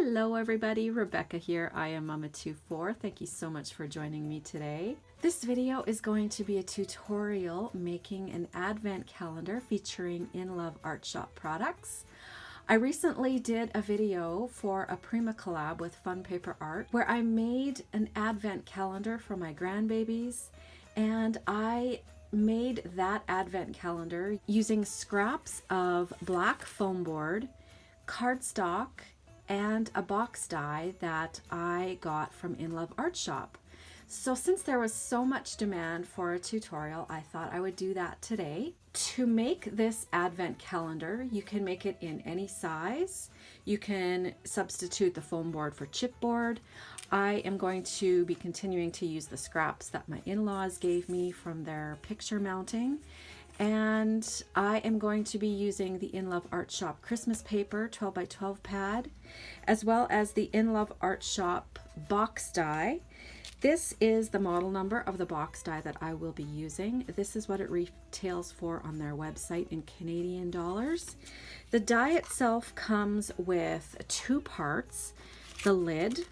Hello everybody, Rebecca here. I am Mama24. Thank you so much for joining me today. This video is going to be a tutorial making an advent calendar featuring InLoveart Shop products. I recently did a video for a Prima collab with Fun Paper Art where I made an advent calendar for my grandbabies, and I made that advent calendar using scraps of black foam board, cardstock, and a box die that I got from InLoveart Shop. So since there was so much demand for a tutorial, I thought I would do that today. To make this advent calendar, you can make it in any size. You can substitute the foam board for chipboard. I am going to be continuing to use the scraps that my in-laws gave me from their picture mounting. And I am going to be using the InLoveart Shop Christmas paper 12 by 12 pad, as well as the InLoveart Shop box die. This is the model number of the box die that I will be using. This is what it retails for on their website in Canadian dollars. The die itself comes with two parts: the lid,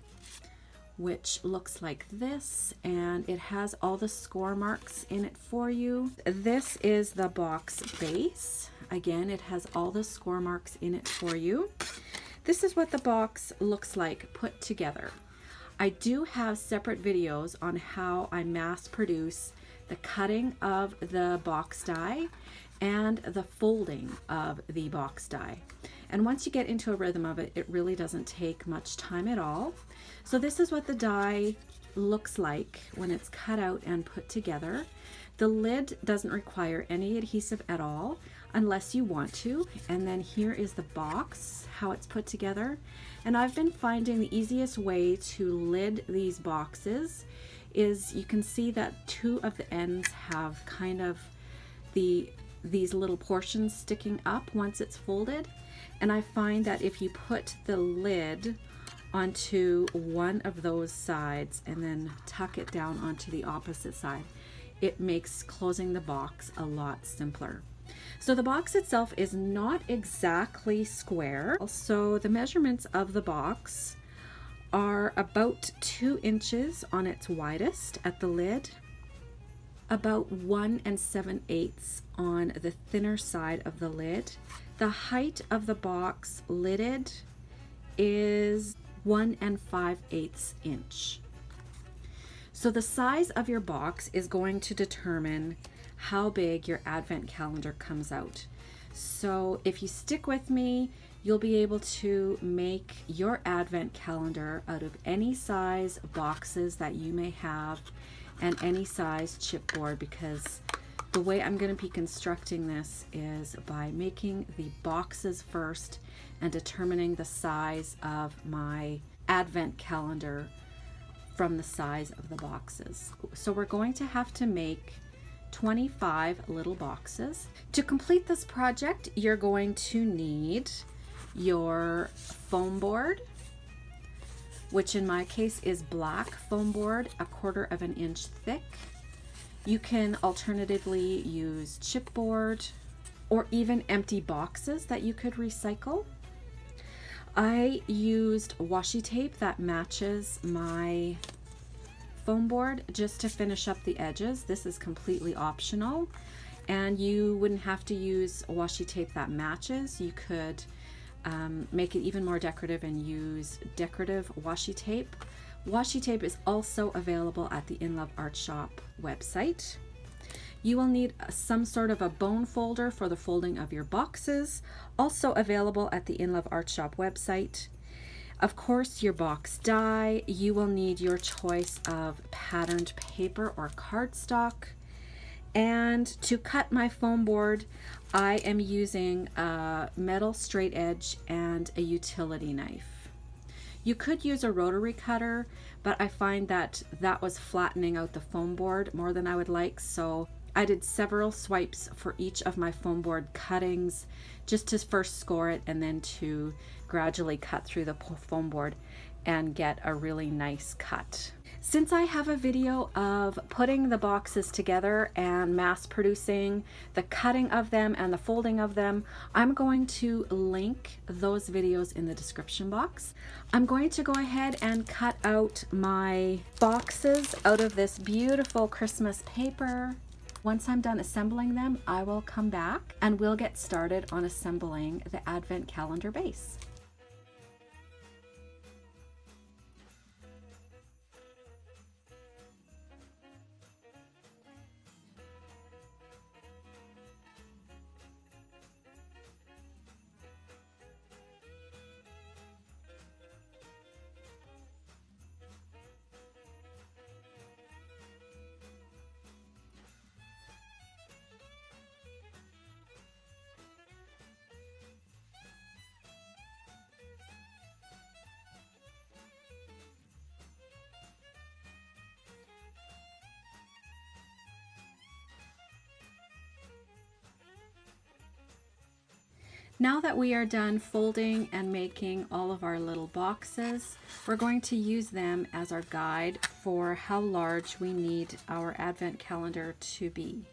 which looks like this, and it has all the score marks in it for you. This is the box base. Again, it has all the score marks in it for you. This is what the box looks like put together. I do have separate videos on how I mass produce the cutting of the box die and the folding of the box die. And once you get into a rhythm of it, it really doesn't take much time at all. So this is what the die looks like when it's cut out and put together. The lid doesn't require any adhesive at all unless you want to. And then here is the box, how it's put together. And I've been finding the easiest way to lid these boxes is you can see that two of the ends have kind of these little portions sticking up once it's folded. And I find that if you put the lid onto one of those sides and then tuck it down onto the opposite side, it makes closing the box a lot simpler. So the box itself is not exactly square. So the measurements of the box are about 2 inches on its widest at the lid, about 1 7/8 on the thinner side of the lid. The height of the box lidded is 1 5/8 inch. So the size of your box is going to determine how big your advent calendar comes out. So if you stick with me, you'll be able to make your advent calendar out of any size boxes that you may have and any size chipboard, because the way I'm going to be constructing this is by making the boxes first and determining the size of my advent calendar from the size of the boxes. So we're going to have to make 25 little boxes. To complete this project, you're going to need your foam board, which in my case is black foam board, 1/4 of an inch thick. You can alternatively use chipboard or even empty boxes that you could recycle. I used washi tape that matches my foam board just to finish up the edges. This is completely optional, and you wouldn't have to use washi tape that matches. You could make it even more decorative and use decorative washi tape. Washi tape is also available at the InLoveart Shop website. You will need some sort of a bone folder for the folding of your boxes, also available at the InLoveart Shop website. Of course, your box die. You will need your choice of patterned paper or cardstock. And to cut my foam board, I am using a metal straight edge and a utility knife. You could use a rotary cutter, but I find that that was flattening out the foam board more than I would like, so I did several swipes for each of my foam board cuttings just to first score it and then to gradually cut through the foam board and get a really nice cut. Since I have a video of putting the boxes together and mass producing the cutting of them and the folding of them, I'm going to link those videos in the description box. I'm going to go ahead and cut out my boxes out of this beautiful Christmas paper. Once I'm done assembling them, I will come back and we'll get started on assembling the Advent calendar base. Now that we are done folding and making all of our little boxes, we're going to use them as our guide for how large we need our Advent calendar to be.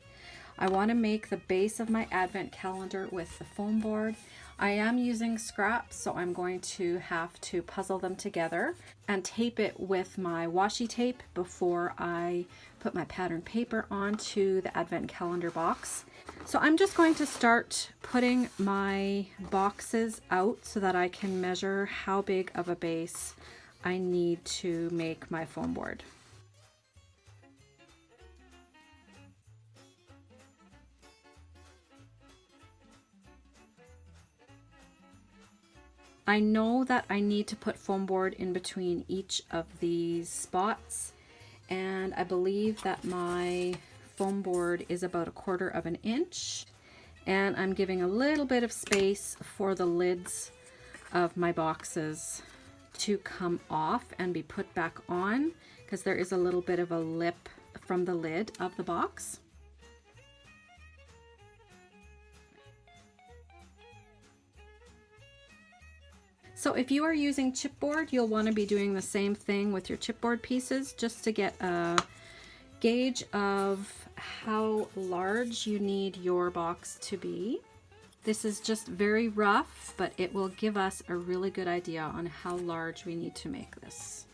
I want to make the base of my Advent calendar with the foam board. I am using scraps, so I'm going to have to puzzle them together and tape it with my washi tape before I put my pattern paper onto the Advent calendar box. So I'm just going to start putting my boxes out so that I can measure how big of a base I need to make my foam board. I know that I need to put foam board in between each of these spots, and I believe that my foam board is about 1/4 of an inch, and I'm giving a little bit of space for the lids of my boxes to come off and be put back on, because there is a little bit of a lip from the lid of the box. So if you are using chipboard, you'll want to be doing the same thing with your chipboard pieces, just to get a gauge of how large you need your box to be. This is just very rough, but it will give us a really good idea on how large we need to make this.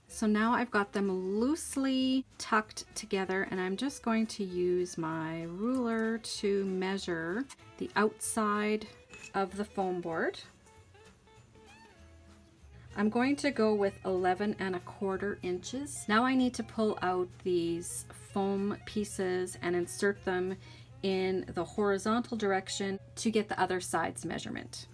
So now I've got them loosely tucked together, and I'm just going to use my ruler to measure the outside of the foam board. I'm going to go with 11¼ inches. Now I need to pull out these foam pieces and insert them in the horizontal direction to get the other side's measurement.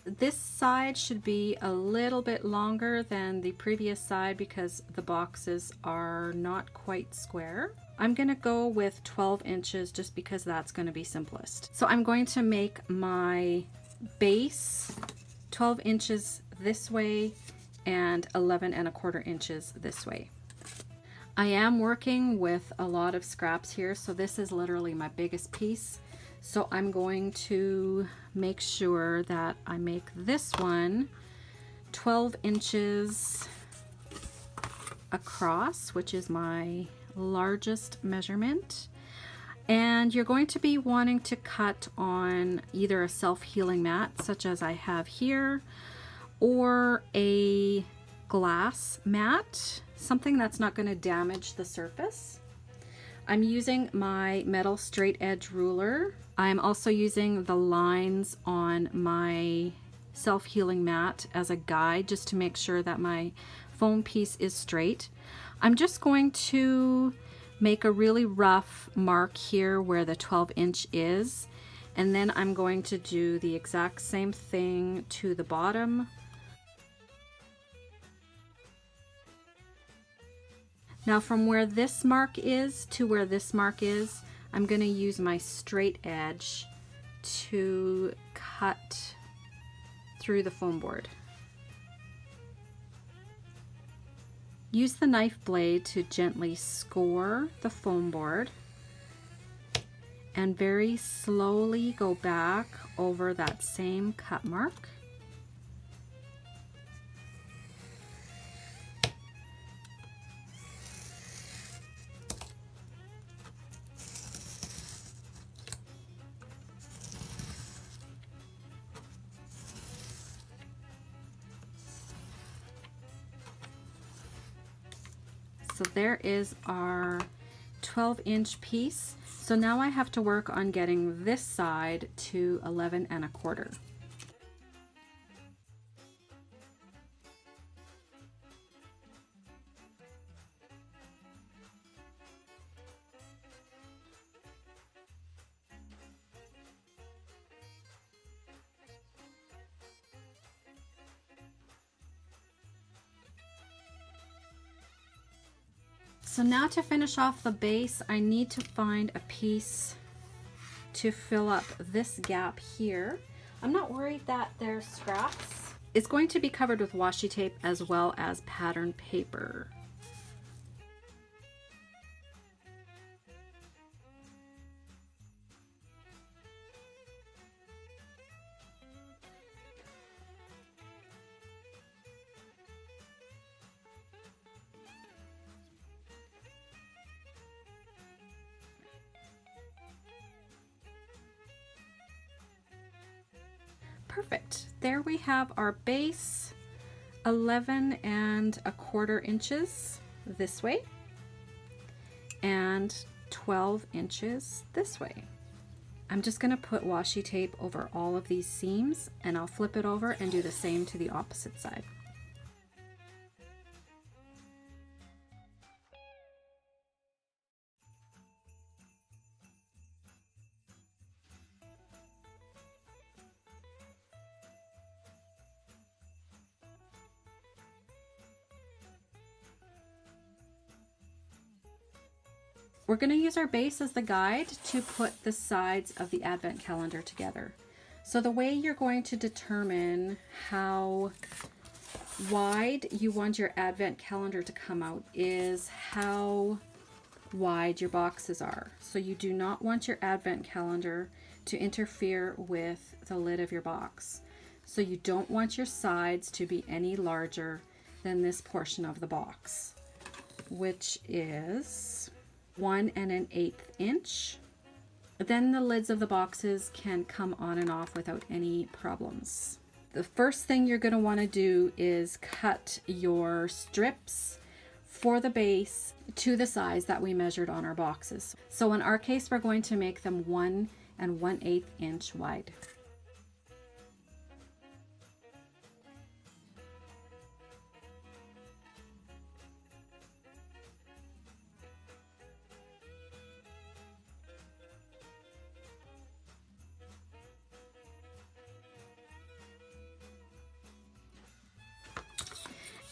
This side should be a little bit longer than the previous side because the boxes are not quite square. I'm going to go with 12 inches just because that's going to be simplest. So I'm going to make my base 12 inches this way and 11¼ inches this way. I am working with a lot of scraps here, so this is literally my biggest piece. So I'm going to make sure that I make this one 12 inches across, which is my largest measurement. And you're going to be wanting to cut on either a self-healing mat, such as I have here, or a glass mat, something that's not going to damage the surface. I'm using my metal straight edge ruler. I'm also using the lines on my self-healing mat as a guide, just to make sure that my foam piece is straight. I'm just going to make a really rough mark here where the 12-inch is, and then I'm going to do the exact same thing to the bottom. Now from where this mark is to where this mark is, I'm going to use my straight edge to cut through the foam board. Use the knife blade to gently score the foam board and very slowly go back over that same cut mark. So there is our 12-inch piece. So now I have to work on getting this side to 11 1/4. So now to finish off the base, I need to find a piece to fill up this gap here. I'm not worried that there's scraps. It's going to be covered with washi tape as well as pattern paper. Perfect. There we have our base, 11 1/4 inches this way and 12 inches this way. I'm just going to put washi tape over all of these seams, and I'll flip it over and do the same to the opposite side. We're going to use our base as the guide to put the sides of the advent calendar together. So the way you're going to determine how wide you want your advent calendar to come out is how wide your boxes are. So you do not want your advent calendar to interfere with the lid of your box. So you don't want your sides to be any larger than this portion of the box, which is 1 1/8 inch. Then the lids of the boxes can come on and off without any problems. The first thing you're going to want to do is cut your strips for the base to the size that we measured on our boxes. So in our case, we're going to make them 1 1/8 inch wide.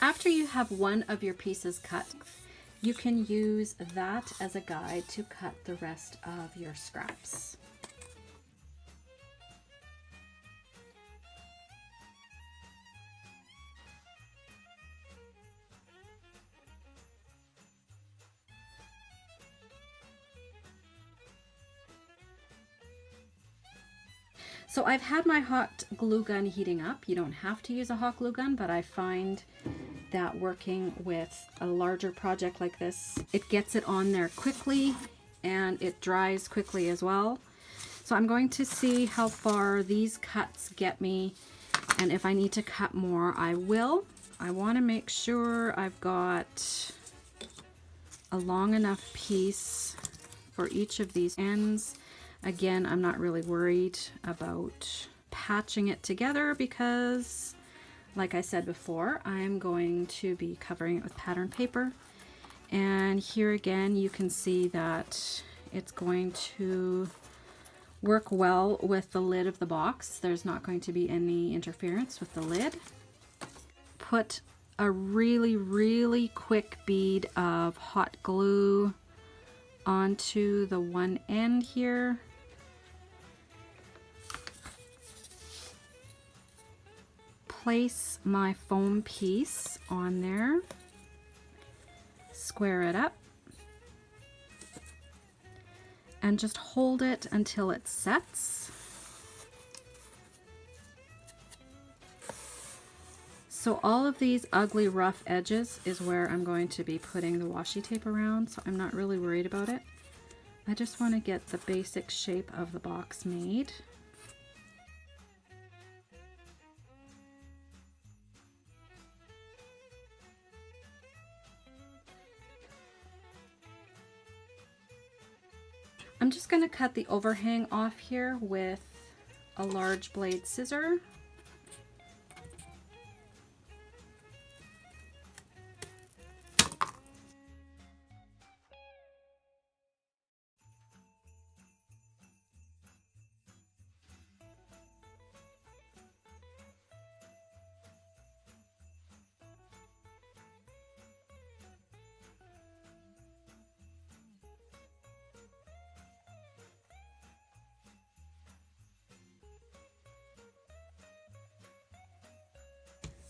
After you have one of your pieces cut, you can use that as a guide to cut the rest of your scraps. So I've had my hot glue gun heating up. You don't have to use a hot glue gun, but I find that working with a larger project like this, it gets it on there quickly and it dries quickly as well. So I'm going to see how far these cuts get me, and if I need to cut more, I will. I want to make sure I've got a long enough piece for each of these ends. Again, I'm not really worried about patching it together because, like I said before, I'm going to be covering it with pattern paper. And here again, you can see that it's going to work well with the lid of the box. There's not going to be any interference with the lid. Put a really, really quick bead of hot glue onto the one end here. Place my foam piece on there square it up and just hold it until it sets. So all of these ugly rough edges is where I'm going to be putting the washi tape around, so I'm not really worried about it. I just want to get the basic shape of the box made. I'm just going to cut the overhang off here with a large blade scissor.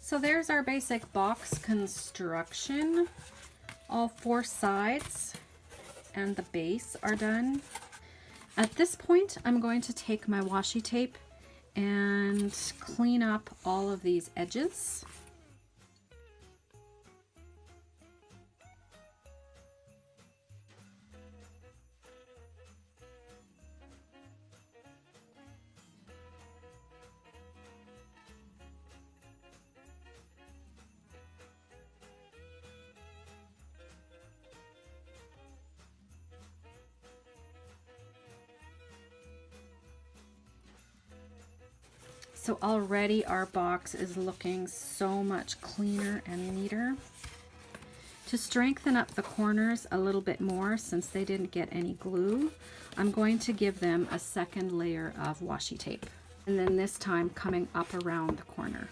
So there's our basic box construction. All 4 sides and the base are done. At this point, I'm going to take my washi tape and clean up all of these edges. So already our box is looking so much cleaner and neater. To strengthen up the corners a little bit more, since they didn't get any glue, I'm going to give them a second layer of washi tape. And then this time coming up around the corner.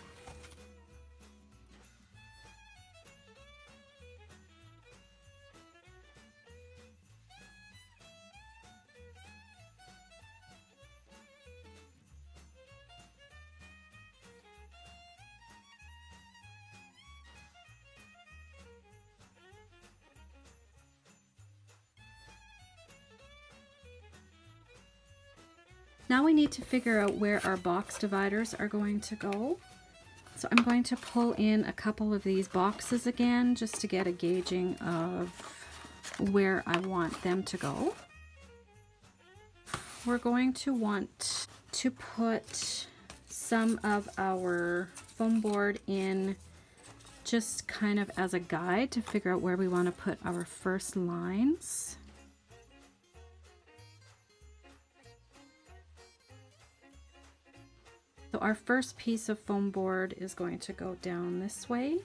Now we need to figure out where our box dividers are going to go. So I'm going to pull in a couple of these boxes again, just to get a gauging of where I want them to go. We're going to want to put some of our foam board in just kind of as a guide to figure out where we want to put our first lines. So our first piece of foam board is going to go down this way.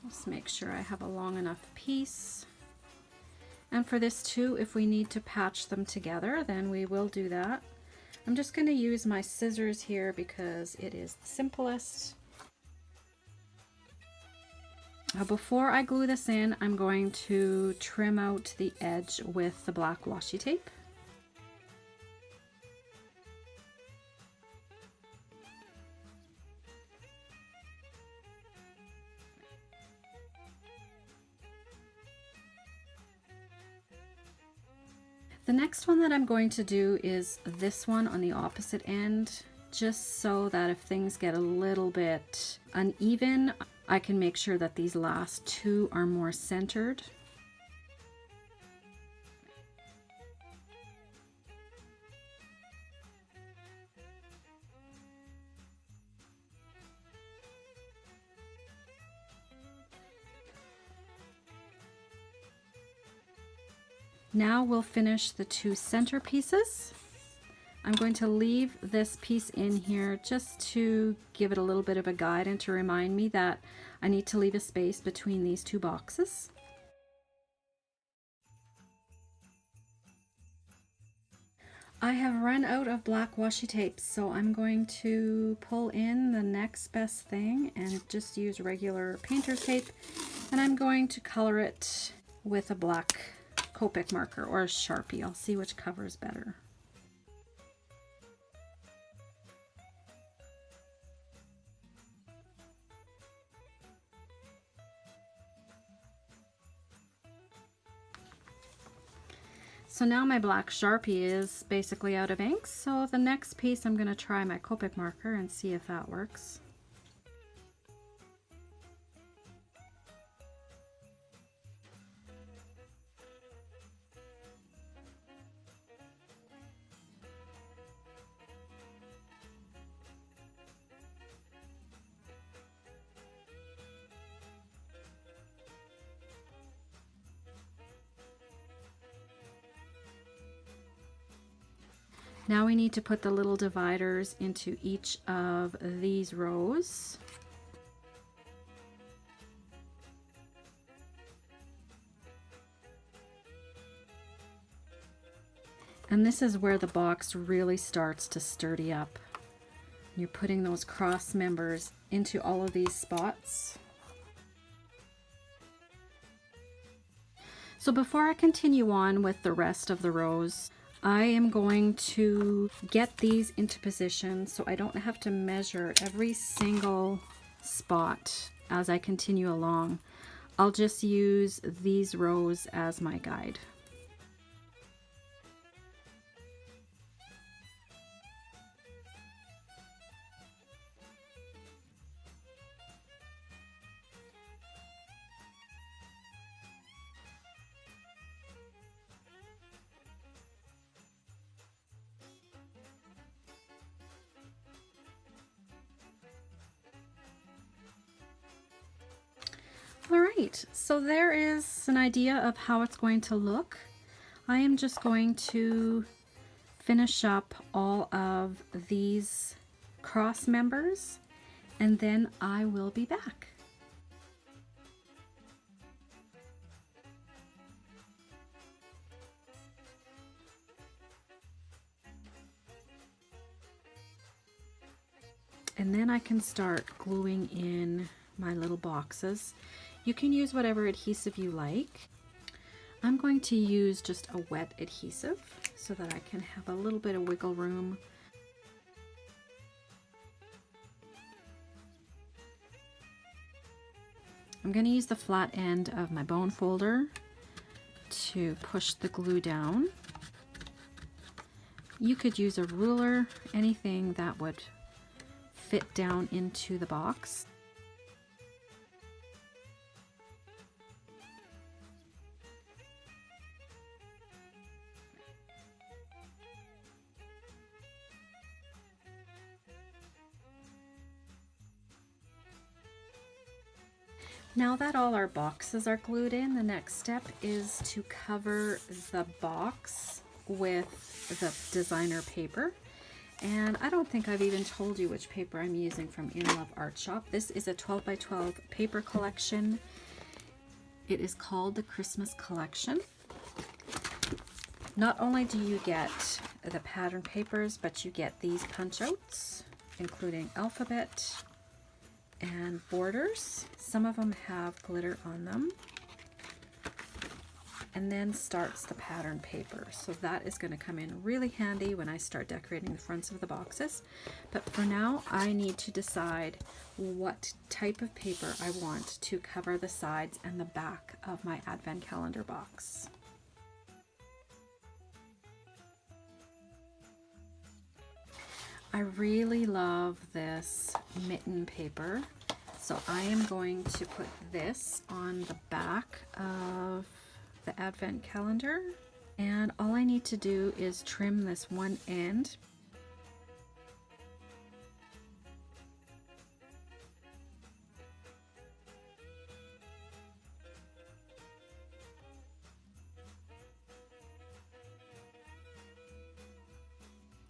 Just make sure I have a long enough piece. And for this too, if we need to patch them together, then we will do that. I'm just going to use my scissors here because it is the simplest. Now before I glue this in, I'm going to trim out the edge with the black washi tape. The next one that I'm going to do is this one on the opposite end, just so that if things get a little bit uneven, I can make sure that these last 2 are more centered. Now we'll finish the 2 center pieces. I'm going to leave this piece in here just to give it a little bit of a guide and to remind me that I need to leave a space between these 2 boxes. I have run out of black washi tape, so I'm going to pull in the next best thing and just use regular painter's tape, and I'm going to color it with a black Copic marker or a Sharpie. I'll see which covers better. So now my black Sharpie is basically out of ink, so the next piece I'm going to try my Copic marker and see if that works. Now we need to put the little dividers into each of these rows. And this is where the box really starts to sturdy up. You're putting those cross members into all of these spots. So before I continue on with the rest of the rows, I am going to get these into position so I don't have to measure every single spot as I continue along. I'll just use these rows as my guide. Alright, so there is an idea of how it's going to look. I am just going to finish up all of these cross members and then I will be back. And then I can start gluing in my little boxes. You can use whatever adhesive you like. I'm going to use just a wet adhesive so that I can have a little bit of wiggle room. I'm going to use the flat end of my bone folder to push the glue down. You could use a ruler, anything that would fit down into the box. Now that all our boxes are glued in, the next step is to cover the box with the designer paper. And I don't think I've even told you which paper I'm using from InLoveart Shop. This is a 12 by 12 paper collection. It is called the Christmas Collection. Not only do you get the pattern papers, but you get these punch outs, including alphabet and borders. Some of them have glitter on them. And then starts the pattern paper. So that is going to come in really handy when I start decorating the fronts of the boxes. But for now, I need to decide what type of paper I want to cover the sides and the back of my advent calendar box. I really love this mitten paper, so I am going to put this on the back of the advent calendar, and all I need to do is trim this one end.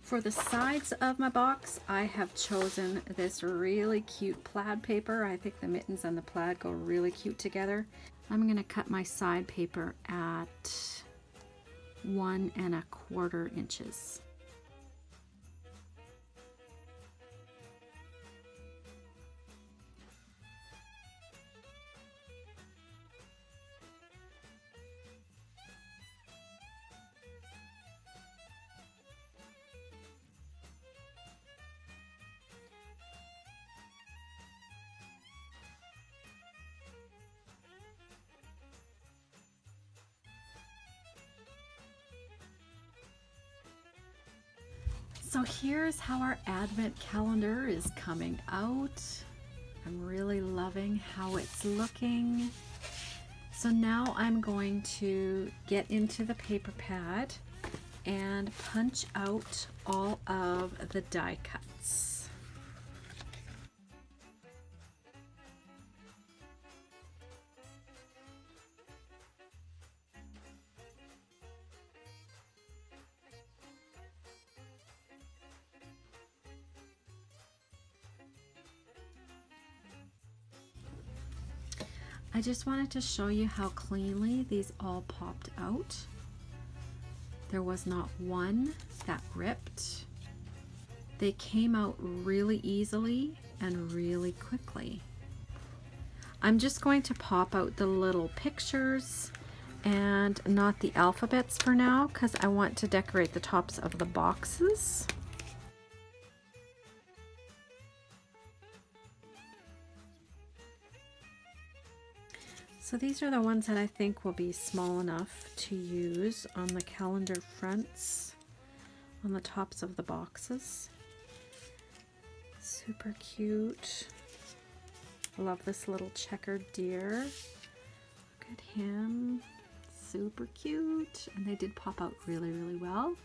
For the sides of my box, I have chosen this really cute plaid paper. I think the mittens and the plaid go really cute together. I'm going to cut my side paper at 1 1/4 inches. So here's how our advent calendar is coming out. I'm really loving how it's looking. So now I'm going to get into the paper pad and punch out all of the die cuts. I just wanted to show you how cleanly these all popped out. There was not one that ripped. They came out really easily and really quickly. I'm just going to pop out the little pictures and not the alphabets for now because I want to decorate the tops of the boxes. So these are the ones that I think will be small enough to use on the calendar fronts, on the tops of the boxes. Super cute. I love this little checkered deer. Look at him. Super cute. And they did pop out really, really well.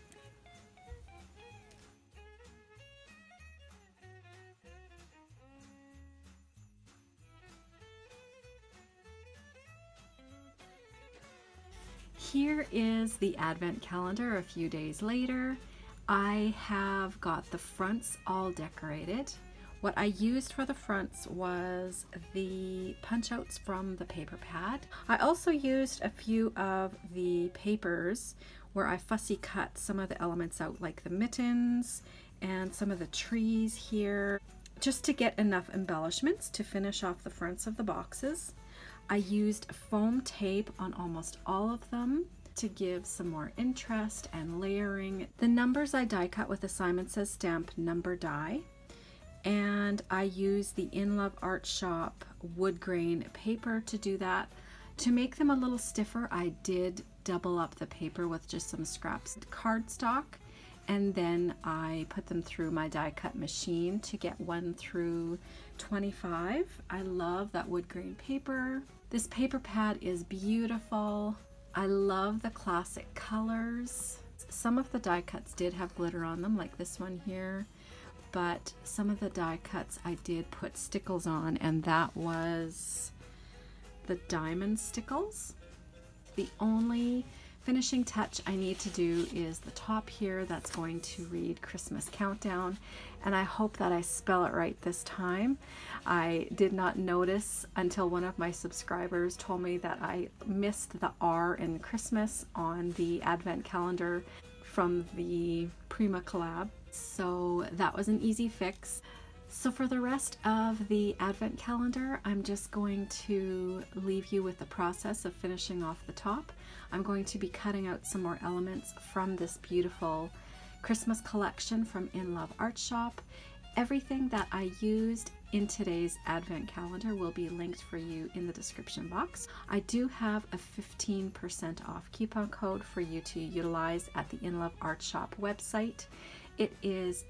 Here is the advent calendar a few days later. I have got the fronts all decorated. What I used for the fronts was the punch outs from the paper pad. I also used a few of the papers where I fussy cut some of the elements out, like the mittens and some of the trees here, just to get enough embellishments to finish off the fronts of the boxes. I used foam tape on almost all of them to give some more interest and layering. The numbers I die cut with a Simon Says Stamp number die, and I used the InLoveart Shop wood grain paper to do that. To make them a little stiffer, I did double up the paper with just some scraps of cardstock, and then I put them through my die cut machine to get 1 through 25. I love that wood grain paper. This paper pad is beautiful. I love the classic colors. Some of the die cuts did have glitter on them, like this one here, but some of the die cuts I did put stickles on, and that was the diamond stickles. The only finishing touch I need to do is the top here that's going to read Christmas Countdown, and I hope that I spell it right this time. I did not notice until one of my subscribers told me that I missed the R in Christmas on the advent calendar from the Prima collab, so that was an easy fix. So for the rest of the advent calendar, I'm just going to leave you with the process of finishing off the top. I'm going to be cutting out some more elements from this beautiful Christmas collection from InLoveart Shop. Everything that I used in today's advent calendar will be linked for you in the description box. I do have a 15% off coupon code for you to utilize at the InLoveart Shop website. It is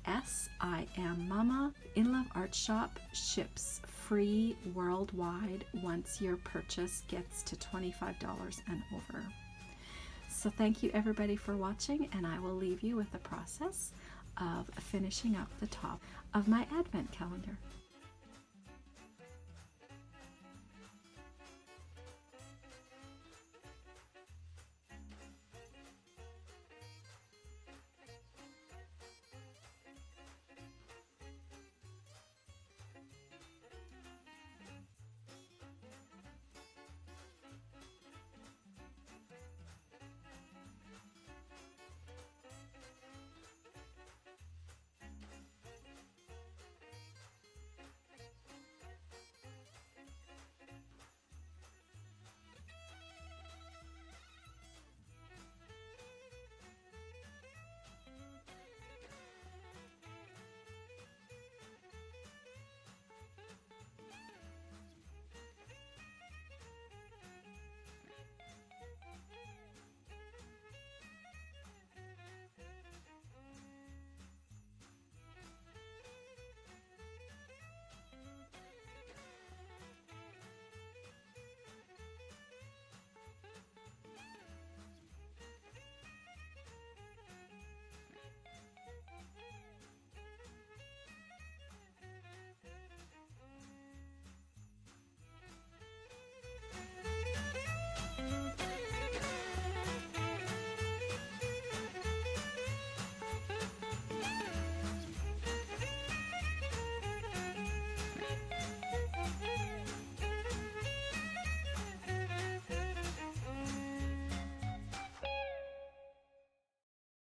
FSIAMMAMA. InLoveart Shop ships free worldwide once your purchase gets to $25 and over. So thank you everybody for watching, and I will leave you with the process of finishing up the top of my advent calendar.